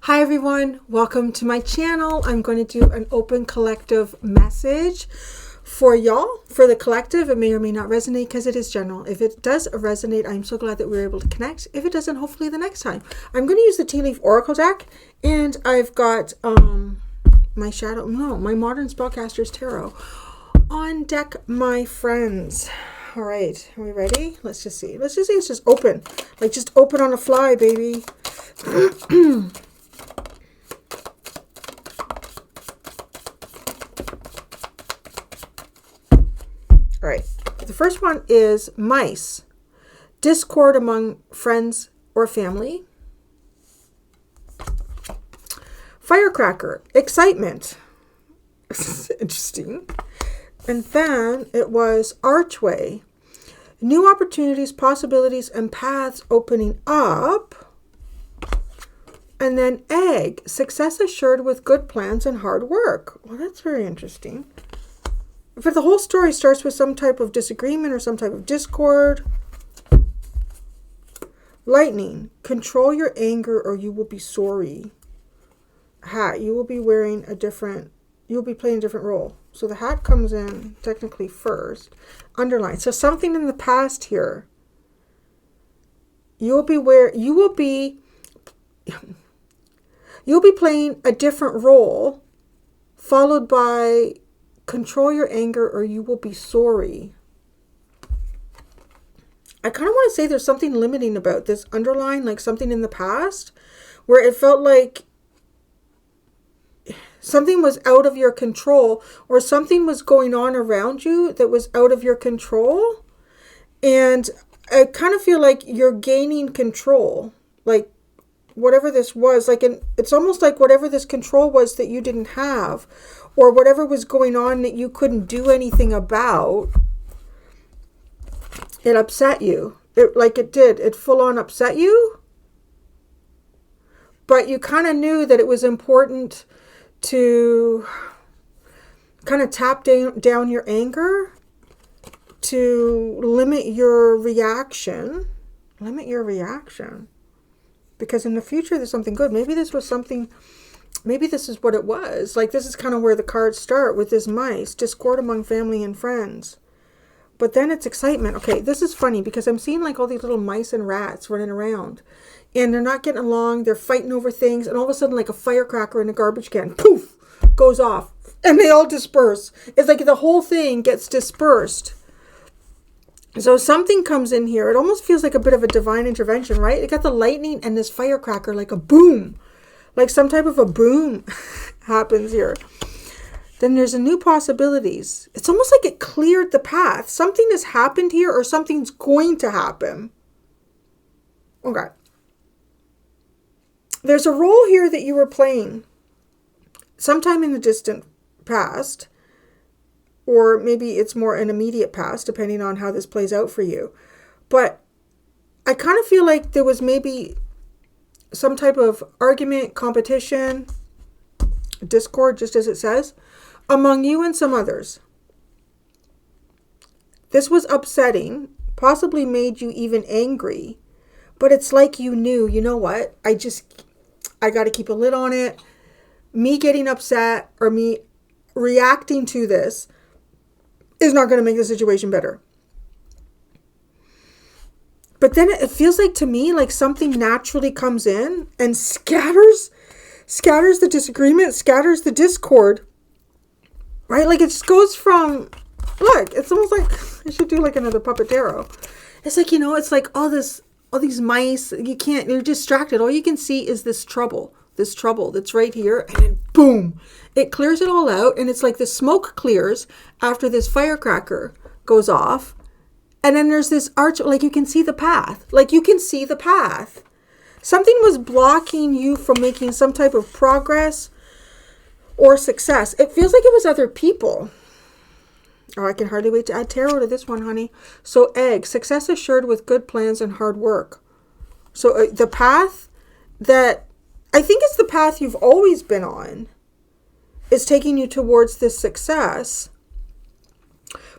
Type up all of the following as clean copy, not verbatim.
Hi everyone, welcome to my channel. I'm going to do an open collective message for y'all, for the collective. It may or may not resonate because it is general. If it does resonate, I'm so glad that we were able to connect. If it doesn't, hopefully the next time. I'm going to use the Tea Leaf Oracle deck, and I've got my Modern Spellcaster's Tarot on deck, my friends. All right, are we ready? Let's just see. Let's just say it's just open. Like just open on the fly, baby. All right, the first one is mice, discord among friends or family. Firecracker, excitement. Interesting. And then it was archway, new opportunities, possibilities, and paths opening up. And then egg, success assured with good plans and hard work. Well, that's very interesting. But the whole story starts with some type of disagreement or some type of discord. Lightning, control your anger or you will be sorry. Hat, you will be wearing you'll be playing a different role. So the hat comes in technically first. Underline. So something in the past here. You'll be playing a different role, followed by control your anger or you will be sorry. I kind of want to say there's something limiting about this underline, like something in the past where it felt like something was out of your control or something was going on around you that was out of your control. And I kind of feel like you're gaining control, like whatever this was, it's almost like whatever this control was that you didn't have, or whatever was going on that you couldn't do anything about, it upset you. It full on upset you. But you kind of knew that it was important to kind of tap down your anger, to limit your reaction. Because in the future, there's something good. Maybe this is what it was. Like, this is kind of where the cards start with this mice, discord among family and friends. But then it's excitement. Okay, this is funny because I'm seeing like all these little mice and rats running around. And they're not getting along. They're fighting over things. And all of a sudden, like a firecracker in a garbage can, poof, goes off. And they all disperse. It's like the whole thing gets dispersed. So something comes in here. It almost feels like a bit of a divine intervention, right? It got the lightning and this firecracker, like a boom. Like some type of a boom happens here. Then there's a new possibilities. It's almost like it cleared the path. Something has happened here or something's going to happen. Okay. There's a role here that you were playing sometime in the distant past. Or maybe it's more an immediate past, depending on how this plays out for you. But I kind of feel like there was maybe some type of argument, competition, discord, just as it says, among you and some others. This was upsetting, possibly made you even angry. But it's like you knew, you know what? I got to keep a lid on it. Me getting upset or me reacting to this is not going to make the situation better. But then it feels like to me like something naturally comes in and scatters the disagreement, scatters the discord, right? Like it just goes from, look, it's almost like I should do like another puppet tarot. It's like, it's like all these mice, you're distracted. All you can see is this trouble that's right here, and then boom, it clears it all out. And it's like the smoke clears after this firecracker goes off. And then there's this arch, like you can see the path. Something was blocking you from making some type of progress or success. It feels like it was other people. Oh, I can hardly wait to add tarot to this one, honey. So egg, success assured with good plans and hard work. So the path that, I think it's the path you've always been on, is taking you towards this success.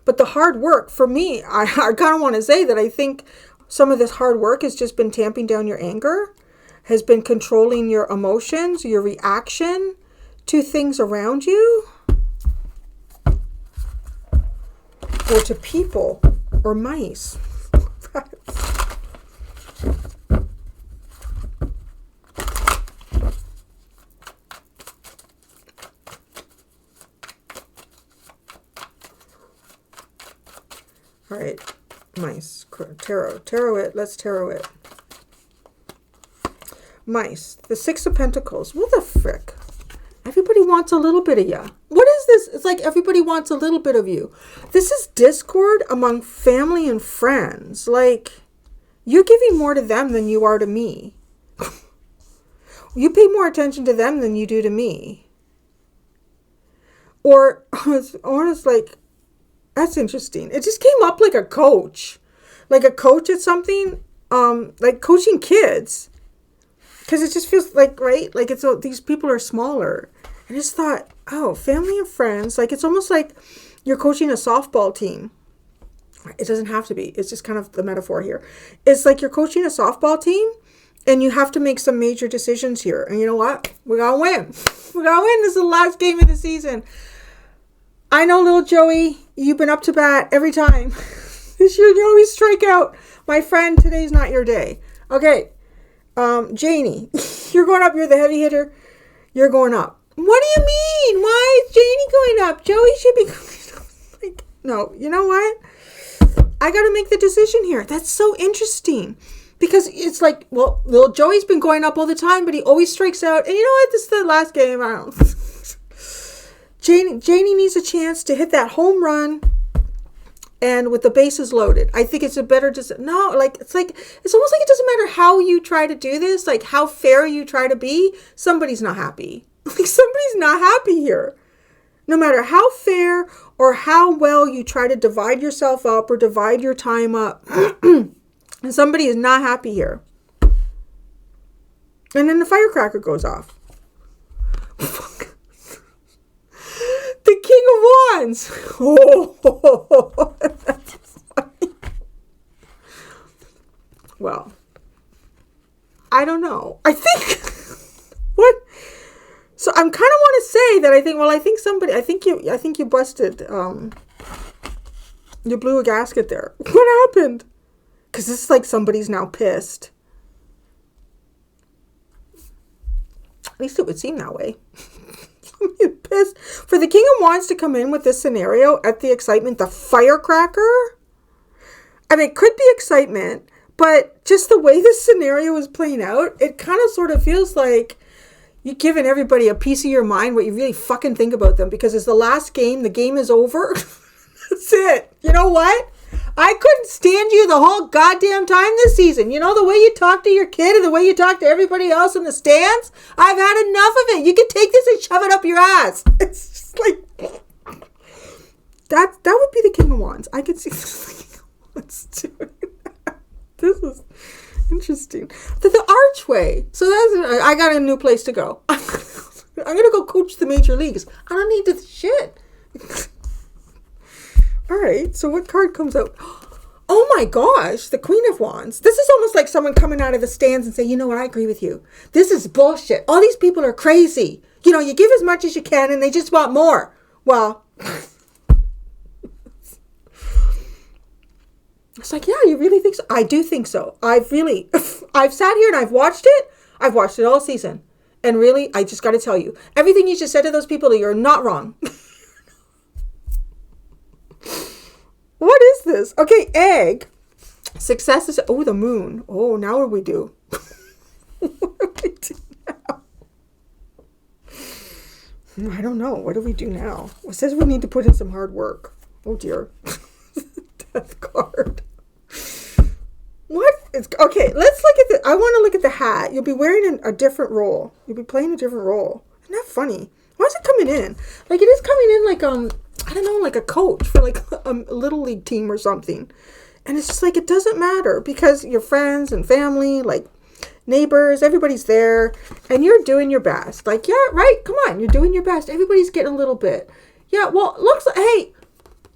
But the hard work, for me, I kind of want to say that I think some of this hard work has just been tamping down your anger has been controlling your emotions, your reaction to things around you, or to people or mice. All right, mice, tarot it, let's tarot it. Mice, the Six of Pentacles. What the frick? Everybody wants a little bit of you. What is this? It's like everybody wants a little bit of you. This is discord among family and friends. Like, you're giving more to them than you are to me. You pay more attention to them than you do to me. Or it's like, that's interesting. It just came up like a coach. Like a coach at something. Like coaching kids. Because it just feels like, right? Like these people are smaller. I just thought, oh, family and friends. Like it's almost like you're coaching a softball team. It doesn't have to be. It's just kind of the metaphor here. It's like you're coaching a softball team and you have to make some major decisions here. And you know what? We're going to win. We're going to win. This is the last game of the season. I know, little Joey, you've been up to bat every time. This year you always strike out. My friend, today's not your day. Okay. Janie, you're going up. You're the heavy hitter. You're going up. What do you mean? Why is Janie going up? Joey should be going up. Like, no, you know what? I got to make the decision here. That's so interesting. Because it's like, well, little Joey's been going up all the time, but he always strikes out. And you know what? This is the last game. I don't know. Janie needs a chance to hit that home run. And with the bases loaded, I think it's a better no, like it's almost like it doesn't matter how you try to do this, like how fair you try to be, somebody's not happy. Like somebody's not happy here. No matter how fair or how well you try to divide yourself up or divide your time up, and somebody is not happy here. And then the firecracker goes off. The King of Wands. Oh, that's funny. Well, I don't know. I think what? So I'm kind of want to say that I think you busted. You blew a gasket there. What happened? Because this is like somebody's now pissed. At least it would seem that way. Pissed. For the King of Wands to come in with this scenario at the excitement, the firecracker. I mean, it could be excitement, but just the way this scenario is playing out, it kind of sort of feels like you're giving everybody a piece of your mind, what you really fucking think about them, because it's the last game. The game is over. That's it. You know what? I couldn't stand you the whole goddamn time this season. You know, the way you talk to your kid and the way you talk to everybody else in the stands? I've had enough of it. You can take this and shove it up your ass. It's just like, that would be the King of Wands. I could see this doing that. This is interesting. The archway. So I got a new place to go. I'm going to go coach the major leagues. I don't need this shit. All right, so what card comes out? Oh my gosh, the Queen of Wands. This is almost like someone coming out of the stands and say, you know what, I agree with you. This is bullshit. All these people are crazy. You know, you give as much as you can and they just want more. Well, it's like, yeah, you really think so? I do think so. I've sat here and I've watched it. I've watched it all season. And really, I just got to tell you, everything you just said to those people, you're not wrong. What is this? Okay, egg. Success is... Oh, the moon. Oh, now what do we do? What do we do now? I don't know. What do we do now? It says we need to put in some hard work. Oh, dear. Death card. What? Okay, let's look at the... I want to look at the hat. You'll be wearing a different role. You'll be playing a different role. Isn't that funny? Why is it coming in? Like, it is coming in like, I don't know, like a coach for like a little league team or something. And it's just like, it doesn't matter because your friends and family, like neighbors, everybody's there and you're doing your best. Like, yeah, right. Come on. You're doing your best. Everybody's getting a little bit. Yeah. Well, looks like, hey,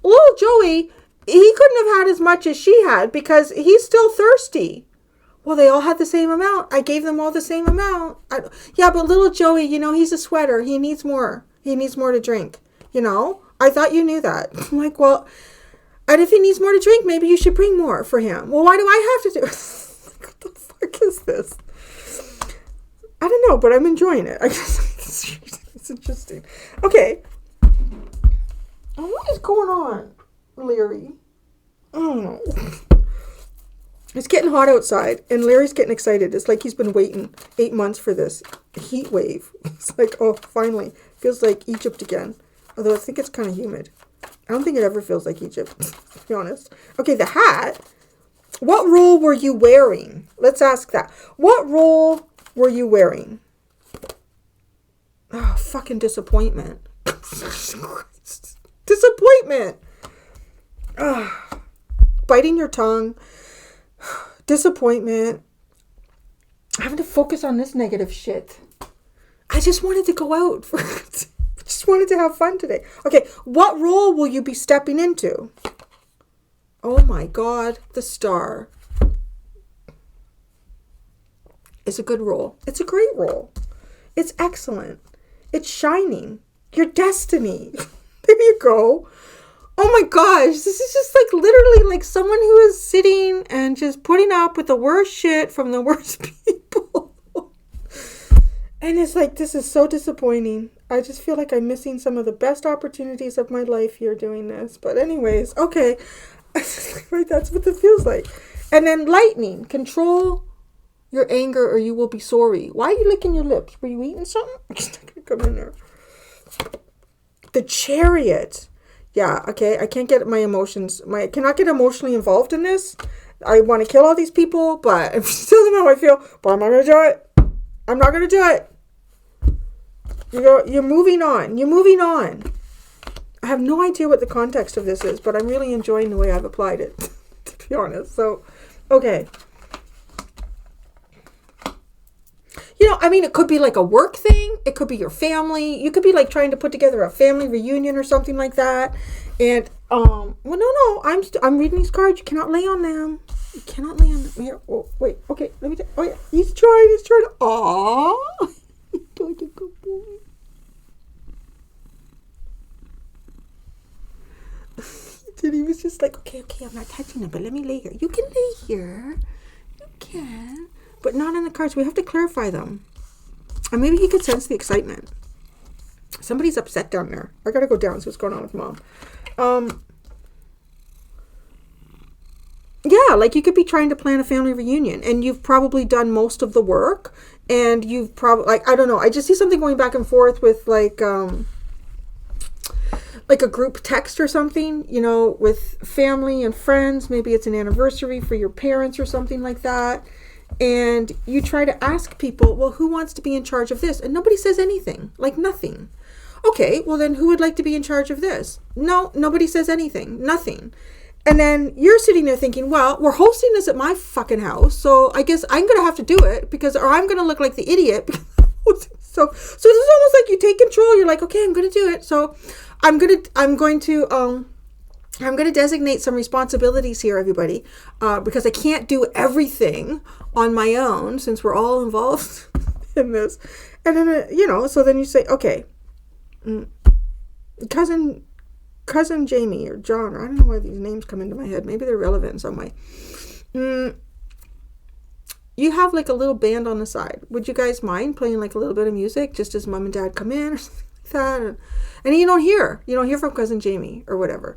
little Joey, he couldn't have had as much as she had because he's still thirsty. Well, they all had the same amount. I gave them all the same amount. Yeah, but little Joey, he's a sweater. He needs more. He needs more to drink. I thought you knew that. I'm like, well, and if he needs more to drink, maybe you should bring more for him. Well, why do I have to do it? What the fuck is this? I don't know, but I'm enjoying it. I guess it's interesting. Okay. What is going on, Larry? I don't know. It's getting hot outside, and Larry's getting excited. It's like he's been waiting 8 months for this heat wave. It's like, oh, finally. Feels like Egypt again. Although I think it's kind of humid. I don't think it ever feels like Egypt, to be honest. Okay, the hat. What role were you wearing? Let's ask that. What role were you wearing? Oh, fucking disappointment. Disappointment. Biting your tongue. Disappointment. Having to focus on this negative shit. I just wanted to go out. Just wanted to have fun today. Okay, what role will you be stepping into? Oh my God, the star. It's a good role. It's a great role. It's excellent. It's shining. Your destiny. There you go. Oh my gosh, this is just like literally like someone who is sitting and just putting up with the worst shit from the worst people. And it's like, this is so disappointing. I just feel like I'm missing some of the best opportunities of my life here doing this. But anyways, okay. Right, that's what it feels like. And then lightning. Control your anger or you will be sorry. Why are you licking your lips? Were you eating something? I'm just not gonna come in there. The Chariot. Yeah, okay. I can't get my emotions. I cannot get emotionally involved in this. I want to kill all these people, but I still don't know how I feel. But I'm not going to do it. I'm not going to do it. You're moving on. You're moving on. I have no idea what the context of this is, but I'm really enjoying the way I've applied it, to be honest. So, okay. It could be like a work thing. It could be your family. You could be like trying to put together a family reunion or something like that. And, well, no. I'm reading these cards. You cannot lay on them. You cannot lay on them. Here. Oh, wait. Okay. Let me oh, yeah. He's trying. Aww. Don't you go, boy. And he was just like, okay, I'm not touching him, but let me lay here. You can lay here. You can. But not on the cards. We have to clarify them. And maybe he could sense the excitement. Somebody's upset down there. I gotta go down, see what's going on with Mom. Yeah, like you could be trying to plan a family reunion and you've probably done most of the work and you've probably, like, I don't know. I just see something going back and forth with like a group text or something, with family and friends. Maybe it's an anniversary for your parents or something like that. And you try to ask people, well, who wants to be in charge of this? And nobody says anything, like nothing. Okay, well then who would like to be in charge of this? No, nobody says anything, nothing. And then you're sitting there thinking, well, we're hosting this at my fucking house, so I guess I'm going to have to do it or I'm going to look like the idiot. So this is almost like you take control. You're like, okay, I'm going to do it. So I'm going to designate some responsibilities here, everybody, because I can't do everything on my own since we're all involved in this. And then, so then you say, okay, cousin Jamie or John, or I don't know why these names come into my head. Maybe they're relevant in some way. You have like a little band on the side. Would you guys mind playing like a little bit of music just as Mom and Dad come in or something like that? And you don't hear from cousin Jamie or whatever.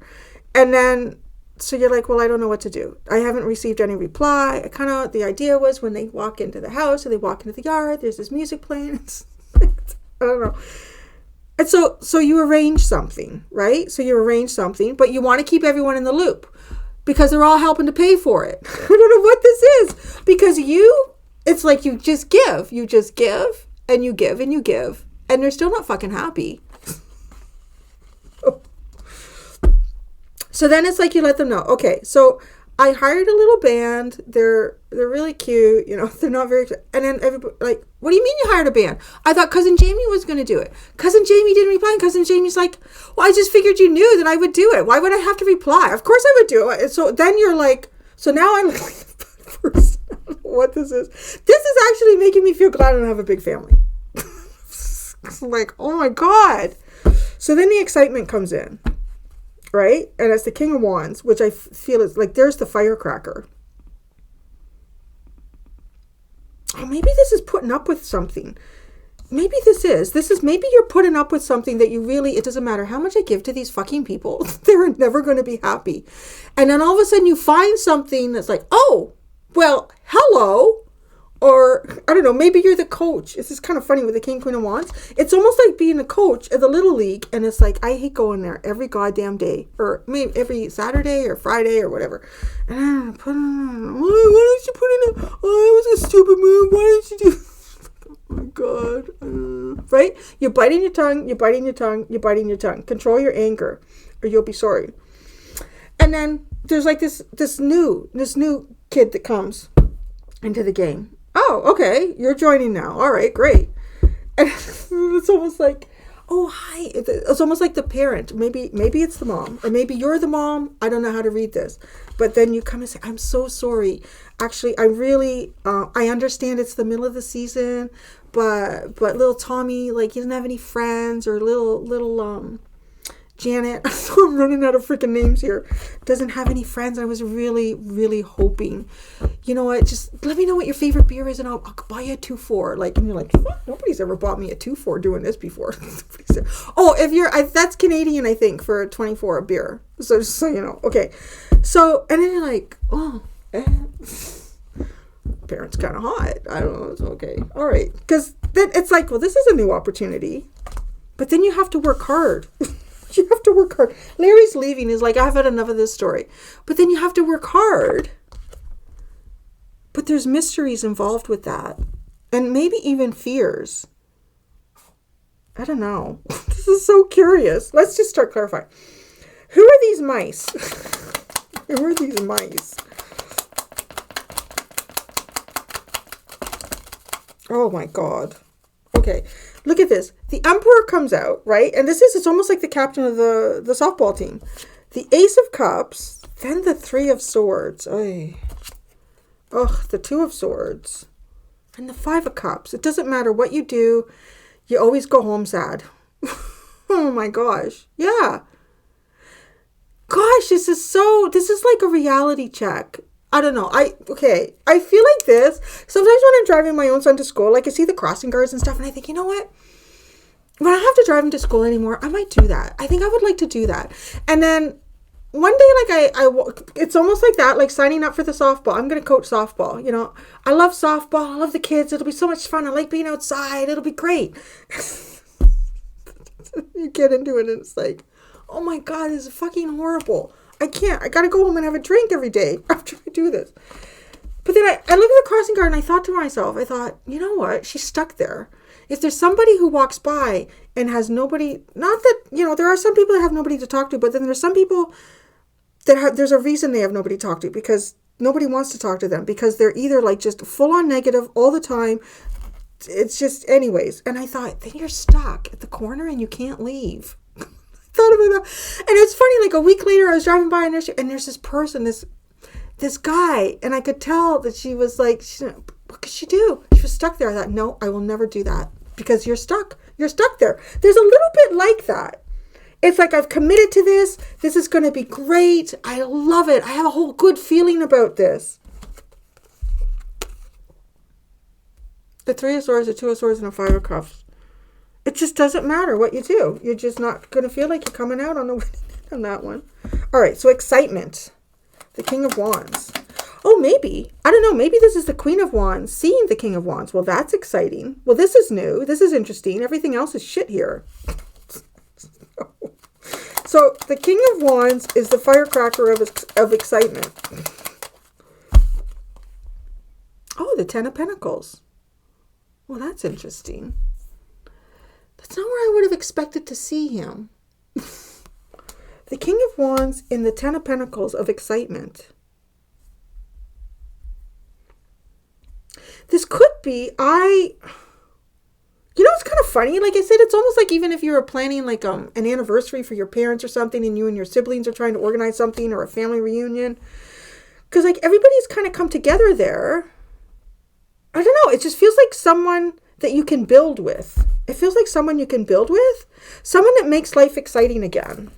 And then, so you're like, well, I don't know what to do. I haven't received any reply. The idea was when they walk into the house or they walk into the yard, there's this music playing. I don't know. And so you arrange something, right? So you arrange something, but you want to keep everyone in the loop because they're all helping to pay for it. I don't know what this is because it's like you just give and you give and you give and they're still not fucking happy. So then it's like you let them know, okay, so I hired a little band. They're really cute. They're not very, and then everybody like, what do you mean you hired a band? I thought cousin Jamie was going to do it. Cousin Jamie didn't reply. And cousin Jamie's like, well, I just figured you knew that I would do it. Why would I have to reply? Of course I would do it. And so then you're like, so now I'm like the person. I don't know what this is. This is actually making me feel glad I don't have a big family. It's like, oh my God. So then the excitement comes in, right? And it's the King of Wands, which I feel is like, there's the firecracker. Oh, maybe this is putting up with something. Maybe this is maybe you're putting up with something that you really, it doesn't matter how much I give to these fucking people. They're never going to be happy. And then all of a sudden you find something that's like, oh, well, hello. Or, I don't know, maybe you're the coach. This is kind of funny with the King, Queen of Wands. It's almost like being a coach at the Little League. And it's like, I hate going there every goddamn day. Or maybe every Saturday or Friday or whatever. And why didn't you put in a, oh, it was a stupid move. Why didn't you do, oh my God. Right? You're biting your tongue, you're biting your tongue, you're biting your tongue. Control your anger or you'll be sorry. And then there's like this new kid that comes into the game. Oh, okay, you're joining now. All right, great. And it's almost like, oh, hi. It's almost like the parent. Maybe it's the mom, or maybe you're the mom. I don't know how to read this. But then you come and say, I'm so sorry. Actually, I really, I understand it's the middle of the season, but little Tommy, like, he doesn't have any friends, or little Janet, I'm running out of freaking names here, doesn't have any friends. I was really, really hoping, you know what, just let me know what your favorite beer is and I'll buy you a 2-4. Like, and you're like, what? Nobody's ever bought me a 2-4 doing this before. Oh, that's Canadian, I think, for a 24 beer. So just so you know. Okay. So, and then you're like, oh, parents kind of hot. I don't know. It's okay. All right. Because then it's like, well, this is a new opportunity. But then you have to work hard. You have to work hard. Larry's leaving. He's like, I've had enough of this story. But then you have to work hard. But there's mysteries involved with that. And maybe even fears. I don't know. This is so curious. Let's just start clarifying. Who are these mice? Who are these mice? Oh my God. Okay. Look at this. The Emperor comes out, right? And it's almost like the captain of the softball team. The Ace of Cups, then the Three of Swords. Oy. Ugh, the Two of Swords. And the Five of Cups. It doesn't matter what you do, you always go home sad. Oh my gosh. Yeah. Gosh, this is like a reality check. I don't know. I feel like this. Sometimes when I'm driving my own son to school, like I see the crossing guards and stuff, and I think, you know what? When I have to drive him to school anymore, I might do that. I think I would like to do that. And then one day, like it's almost like that, like signing up for the softball. I'm going to coach softball. You know, I love softball. I love the kids. It'll be so much fun. I like being outside. It'll be great. You get into it and it's like, oh my God, this is fucking horrible. I can't. I got to go home and have a drink every day after I do this. But then I look at the crossing guard and I thought to myself, you know what? She's stuck there. If there's somebody who walks by and has nobody, not that, you know, there are some people that have nobody to talk to, but then there's some people that there's a reason they have nobody to talk to because nobody wants to talk to them because they're either like just full on negative all the time. It's just anyways. And I thought, then you're stuck at the corner and you can't leave. Thought about that. And it's funny, like a week later I was driving by and there's this person, this guy, and I could tell that she was like, what could she do? She was stuck there. I thought, no, I will never do that because you're stuck there. There's a little bit like that. It's like, I've committed to this. This is going to be great. I love it. I have a whole good feeling about this. The Three of Swords, the Two of Swords, and the Five of Cups. It just doesn't matter what you do. You're just not going to feel like you're coming out on that one. All right, so excitement. The King of Wands. Oh, maybe. I don't know. Maybe this is the Queen of Wands seeing the King of Wands. Well, that's exciting. Well, this is new. This is interesting. Everything else is shit here. So the King of Wands is the firecracker of excitement. Oh, the Ten of Pentacles. Well, that's interesting. That's not where I would have expected to see him. The King of Wands in the Ten of Pentacles of excitement. This could be, you know, it's kind of funny. Like I said, it's almost like even if you were planning like an anniversary for your parents or something and you and your siblings are trying to organize something or a family reunion. Because like everybody's kind of come together there. I don't know. It just feels like someone that you can build with. It feels like someone you can build with. Someone that makes life exciting again.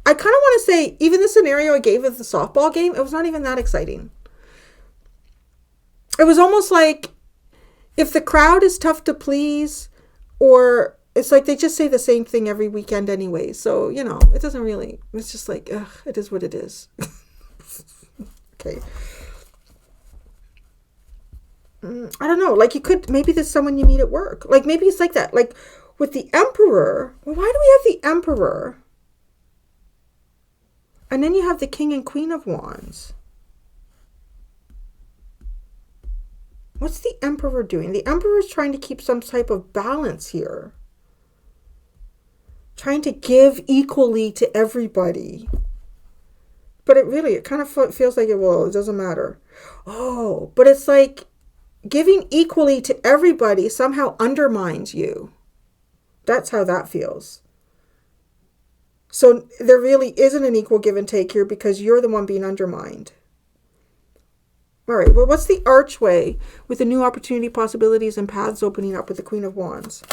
I kind of want to say, even the scenario I gave of the softball game, it was not even that exciting. It was almost like if the crowd is tough to please, or it's like they just say the same thing every weekend anyway. So, you know, it doesn't really, it's just like, ugh, it is what it is. Okay. I don't know. Like, you could, maybe there's someone you meet at work. Like, maybe it's like that. Like, with the Emperor, well, why do we have the Emperor? And then you have the King and Queen of Wands. What's the Emperor doing? The Emperor is trying to keep some type of balance here. Trying to give equally to everybody. But it kind of feels like it doesn't matter. Oh, but it's like giving equally to everybody somehow undermines you. That's how that feels. So there really isn't an equal give and take here because you're the one being undermined. All right, well, what's the archway with the new opportunity, possibilities, and paths opening up with the Queen of Wands?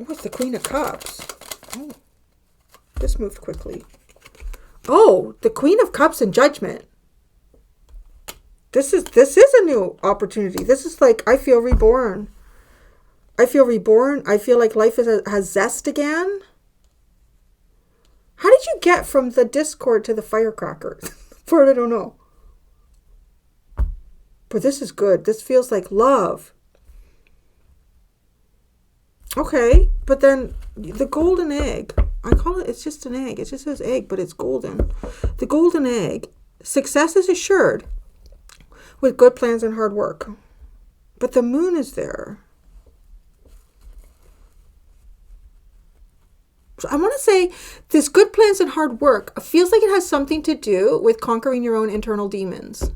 Oh, it's the Queen of Cups. Oh, this moved quickly. Oh, the Queen of Cups and Judgment. This is a new opportunity. This is like, I feel reborn. I feel reborn. I feel like life has zest again. How did you get from the discord to the firecrackers? For I don't know. But this is good. This feels like love. Okay, but then the golden egg. I call it, it's just an egg. It just says egg, but it's golden. The golden egg. Success is assured with good plans and hard work. But the moon is there. So I want to say this good plans and hard work feels like it has something to do with conquering your own internal demons.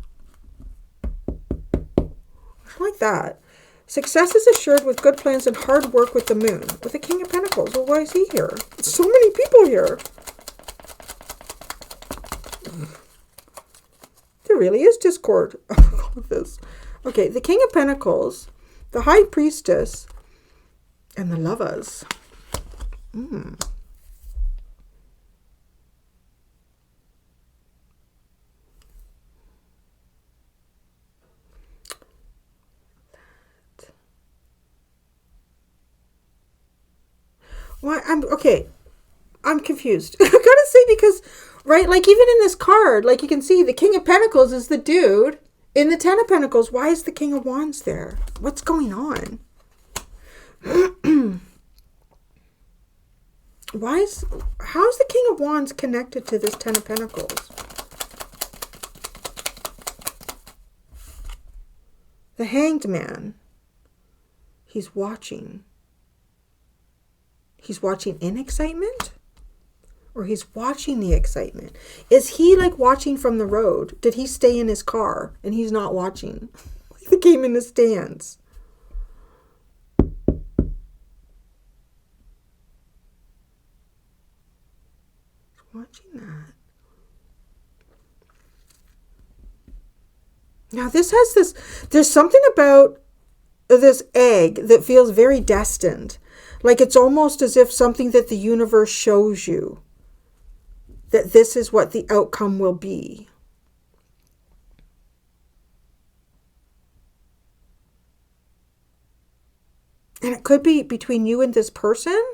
I like that. Success is assured with good plans and hard work with the moon. With the King of Pentacles. Well, why is he here? So many people here. There really is discord of all of this. Okay, the King of Pentacles, the High Priestess, and the Lovers. Why? I'm confused. I gotta say, because, right, like even in this card, like you can see the King of Pentacles is the dude. In the Ten of Pentacles, why is the King of Wands there? What's going on? How is the King of Wands connected to this Ten of Pentacles? The Hanged Man. He's watching. He's watching in excitement? Or he's watching the excitement? Is he like watching from the road? Did he stay in his car and he's not watching? The game in the stands. He's watching that. Now there's something about this egg that feels very destined. Like it's almost as if something that the universe shows you. That this is what the outcome will be. And it could be between you and this person.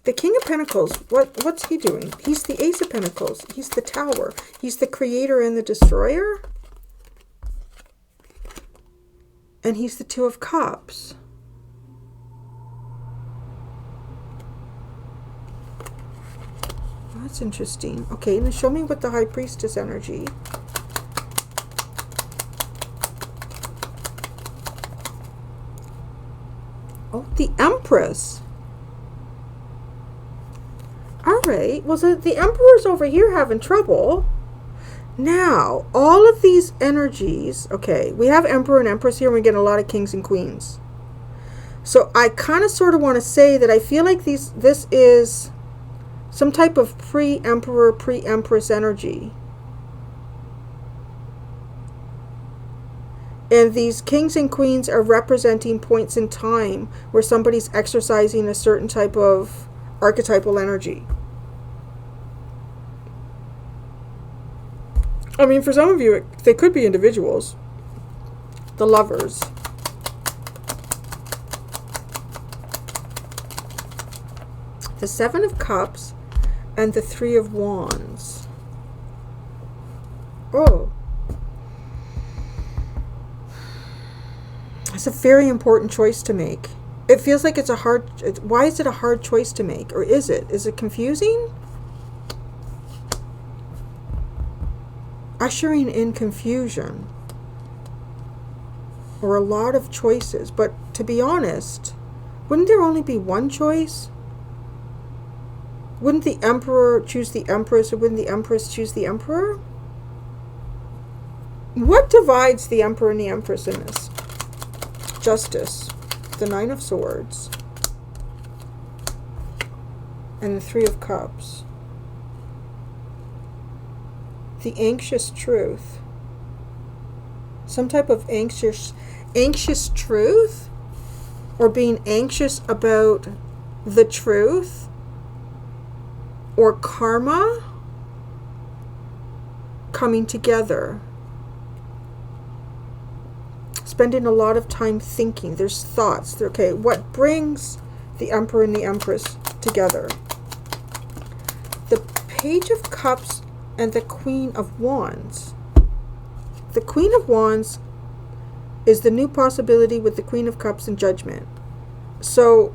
The King of Pentacles, what's he doing? He's the Ace of Pentacles. He's the Tower. He's the Creator and the Destroyer. And he's the Two of Cups. That's interesting. Okay, now show me what the High Priestess energy. Oh, the Empress. All right. Well, so the Emperor's over here having trouble. Now, all of these energies. Okay, we have Emperor and Empress here. And we're getting a lot of Kings and Queens. So I kind of sort of want to say that I feel like this is Some type of pre-emperor, pre-empress energy. And these kings and queens are representing points in time where somebody's exercising a certain type of archetypal energy. I mean, for some of you, they could be individuals. The Lovers. The Seven of Cups and the Three of Wands. Oh. It's a very important choice to make. It feels like it's a hard... Why is it a hard choice to make? Or is it? Is it confusing? Ushering in confusion. Or a lot of choices. But to be honest, wouldn't there only be one choice? Wouldn't the Emperor choose the Empress, or wouldn't the Empress choose the Emperor? What divides the Emperor and the Empress in this? Justice, the Nine of Swords, and the Three of Cups. The anxious truth. Some type of anxious truth, or being anxious about the truth, or karma coming together. Spending a lot of time thinking. There's thoughts. Okay, what brings the Emperor and the Empress together? The Page of Cups and the Queen of Wands. The Queen of Wands is the new possibility with the Queen of Cups and Judgment. So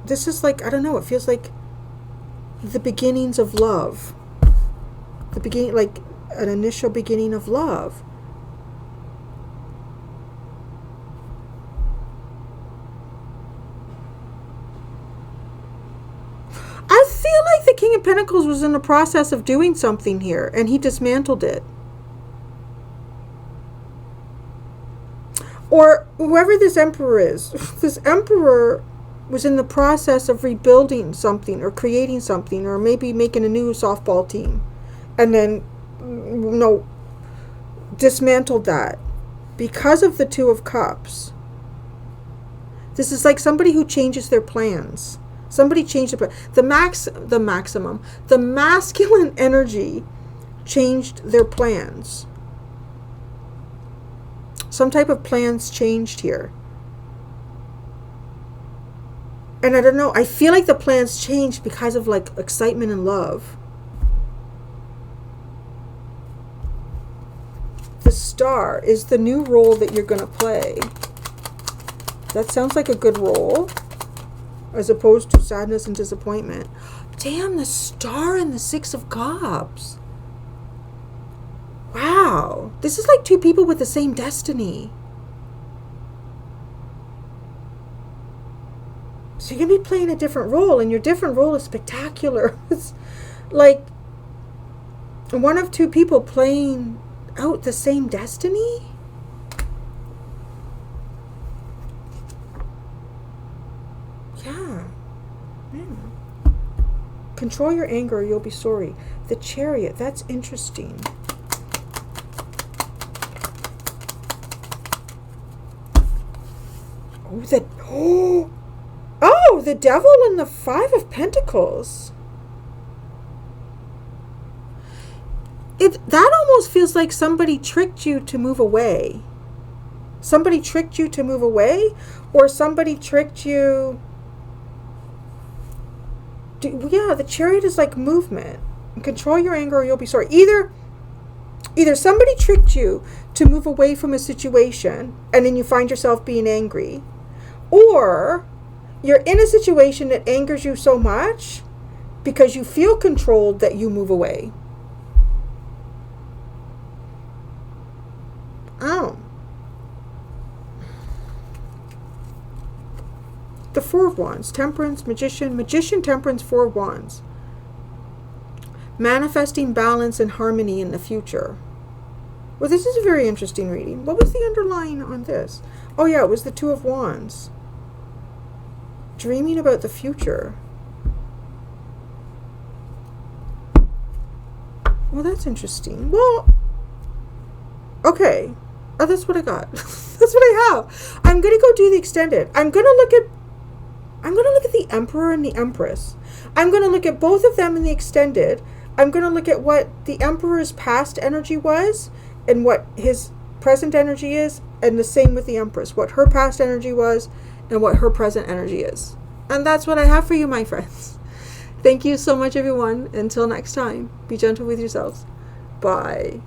this is like, I don't know, it feels like the beginnings of love. The beginning, like an initial beginning of love. I feel like the King of Pentacles was in the process of doing something here, and he dismantled it. Or whoever this Emperor is, this Emperor was in the process of rebuilding something, or creating something, or maybe making a new softball team, and then, dismantled that because of the Two of Cups. This is like somebody who changes their plans. Somebody changed the masculine energy changed their plans. Some type of plans changed here. And I don't know, I feel like the plans changed because of like excitement and love. The Star is the new role that you're going to play. That sounds like a good role, as opposed to sadness and disappointment. Damn, the Star and the Six of Cups. Wow. This is like two people with the same destiny. So you're going to be playing a different role, and your different role is spectacular. It's like one of two people playing out the same destiny. Yeah. Control your anger or you'll be sorry. The Chariot, that's interesting. Oh, the Devil and the Five of Pentacles. That almost feels like somebody tricked you to move away. Somebody tricked you to move away, or somebody tricked you. Yeah, the Chariot is like movement. Control your anger or you'll be sorry. Either somebody tricked you to move away from a situation and then you find yourself being angry, or you're in a situation that angers you so much because you feel controlled that you move away. Oh. The Four of Wands. Temperance, Magician, Temperance, Four of Wands. Manifesting balance and harmony in the future. Well, this is a very interesting reading. What was the underlying on this? Oh yeah, it was the Two of Wands. Dreaming about the future. Well, that's interesting. Well, okay. Oh, that's what I got. That's what I have. I'm gonna go do the extended. I'm gonna look at the Emperor and the Empress. I'm gonna look at both of them in the extended. I'm gonna look at what the Emperor's past energy was and what his present energy is, and the same with the Empress, what her past energy was and what her present energy is. And that's what I have for you, my friends. Thank you so much, everyone. Until next time, be gentle with yourselves. Bye.